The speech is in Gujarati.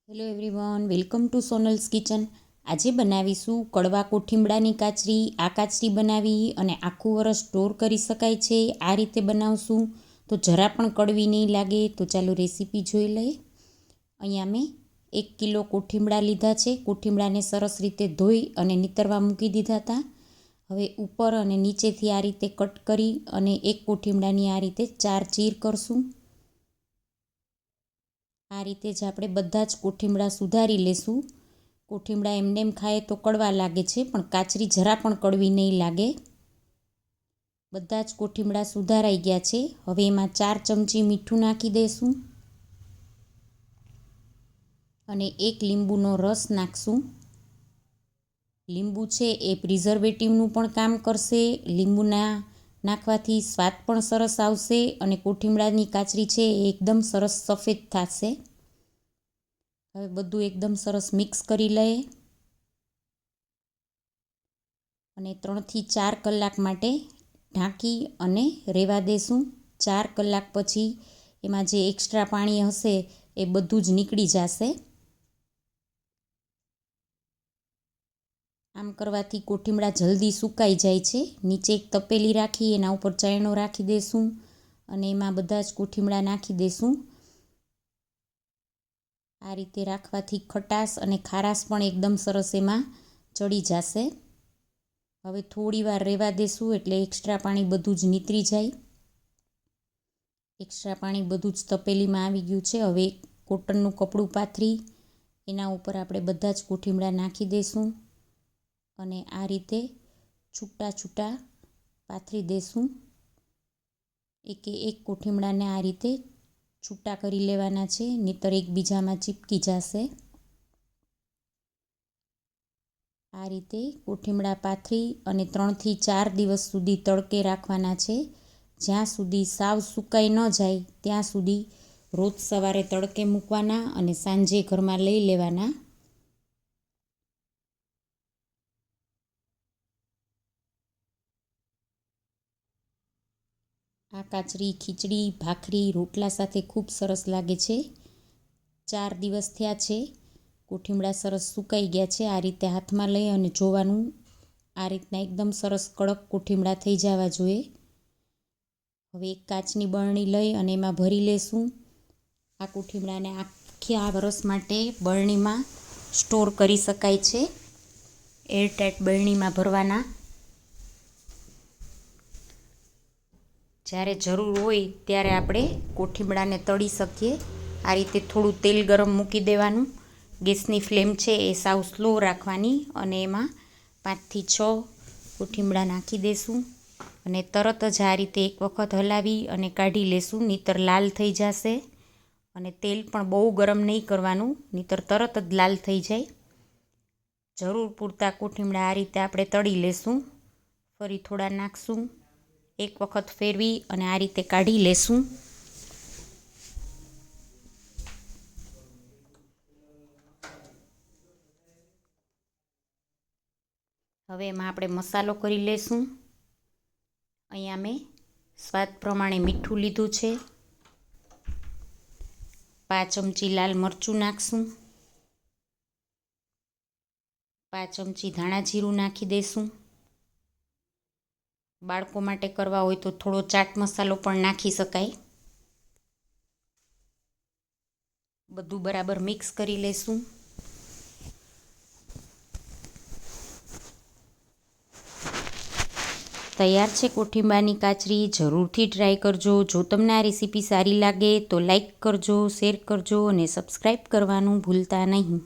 Hello everyone, welcome to Sonal's kitchen. આજે બનાવીશું કડવા કોઠીમડાની કાચરી. આ કાચરી બનાવી અને આખું વરસ સ્ટોર કરી શકાય છે. આ રીતે બનાવશું તો જરા પણ કડવી નહીં લાગે. તો ચાલો રેસીપી જોઈ લઈએ. અહીંયા મેં 1 કિલો કોઠીમડા લીધા છે. કોઠીમડાને સરસ રીતે ધોઈ અને નીતરવા મૂકી દીધા હતા. હવે ઉપર અને નીચેથી આ રીતે કટ કરી અને એક કોઠીમડાની આ રીતે 4 ચીર કરશું. આ રીતે જ આપણે બધા જ કોઠીમડા સુધારી લેશું. કોઠીમડા એમને ખાઈએ તો કડવા લાગે છે, પણ કાચરી જરા પણ કડવી નહીં લાગે. બધા જ કોઠીમડા સુધારાઈ ગયા છે. હવે એમાં 4 ચમચી મીઠું નાખી દઈશું અને 1 લીંબુનો રસ નાખશું. લીંબુ છે એ પ્રિઝર્વેટિવનું પણ કામ કરશે. લીંબુના નાખવાથી સ્વાદ પણ સરસ આવશે અને કોઠીમડાની કાચરી છે એ એકદમ સરસ સફેદ થશે. હવે બધું એકદમ સરસ મિક્સ કરી લઈએ અને 3 થી 4 કલાક માટે ઢાંકી અને રહેવા દેશું. 4 કલાક પછી એમાં જે એક્સ્ટ્રા પાણી હશે એ બધું જ નીકળી જશે. આમ કરવાથી કોઠીમડા જલ્દી સુકાઈ જાય છે. નીચે એક તપેલી રાખી એના ઉપર ચાયણો રાખી દઈશું અને એમાં બધા જ કોઠીમડા નાખી દઈશું. આ રીતે રાખવાથી ખટાશ અને ખારાશ પણ એકદમ સરસ એમાં ચડી જશે. હવે થોડી વાર રહેવા દેશું એટલે એક્સ્ટ્રા પાણી બધું જ નીતરી જાય. એક્સ્ટ્રા પાણી બધું જ તપેલીમાં આવી ગયું છે. હવે કોટનનું કપડું પાથરી એના ઉપર આપણે બધા જ કોઠીમડા નાખી દઈશું અને આ રીતે છૂટા છૂટા પાથરી દઈશું. એકે એક કોઠીમડાને આ રીતે છૂટા કરી લેવાના છે, નહીંતર એકબીજામાં ચીપકી જશે. આ રીતે કોઠીમડા પાથરી અને 3 થી 4 દિવસ સુધી તડકે રાખવાના છે. જ્યાં સુધી સાવ સુકાઈ ન જાય ત્યાં સુધી રોજ સવારે તડકે મૂકવાના અને સાંજે ઘરમાં લઈ લેવાના. આ કાચરી ખીચડી, ભાખરી, રોટલા સાથે ખૂબ સરસ લાગે છે. 4 દિવસ થયા છે. કોઠીમડા સરસ સુકાઈ ગયા છે. આ રીતે હાથમાં લઈ અને જોવાનું. આ રીતના એકદમ સરસ કડક કોઠીમડા થઈ જવા જોઈએ. હવે એક કાચની બરણી લઈ અને એમાં ભરી લેશું. આ કોઠીમડાને આખા વરસ માટે બરણીમાં સ્ટોર કરી શકાય છે. એરટાઈટ બરણીમાં ભરવાના. જ્યારે જરૂર હોય ત્યારે આપણે કોઠીમડાને તળી શકીએ. આ રીતે થોડું તેલ ગરમ મૂકી દેવાનું. ગેસની ફ્લેમ છે એ સાવ સ્લો રાખવાની અને એમાં 5 થી 6 કોઠીમડા નાખી દઈશું અને તરત જ આ રીતે એક વખત હલાવી અને કાઢી લેશું, નહીંતર લાલ થઈ જશે. અને તેલ પણ બહુ ગરમ નહીં કરવાનું, નહીંતર તરત જ લાલ થઈ જાય. જરૂર પૂરતા કોઠીમડા આ રીતે આપણે તળી લેશું. ફરી થોડા નાખશું, એક વખત ફેરવી અને આ રીતે કાઢી લેશું. હવે એમાં આપણે મસાલો કરી લેશું. અહીંયા મેં સ્વાદ પ્રમાણે મીઠું લીધું છે. 5 ચમચી લાલ મરચું નાખશું. 5 ચમચી ધાણા જીરું નાખી દઈશું. બાળકો માટે કરવા હોય તો થોડો ચાટ મસાલો પણ નાખી શકાય. બધું બરાબર મિક્સ કરી લેશું. તૈયાર છે કોઠીમડાની કાચરી. જરૂરથી ટ્રાય કરજો. જો તમને આ રેસીપી સારી લાગે તો લાઈક કરજો, શેર કરજો અને સબસ્ક્રાઈબ કરવાનું ભૂલતા નહીં.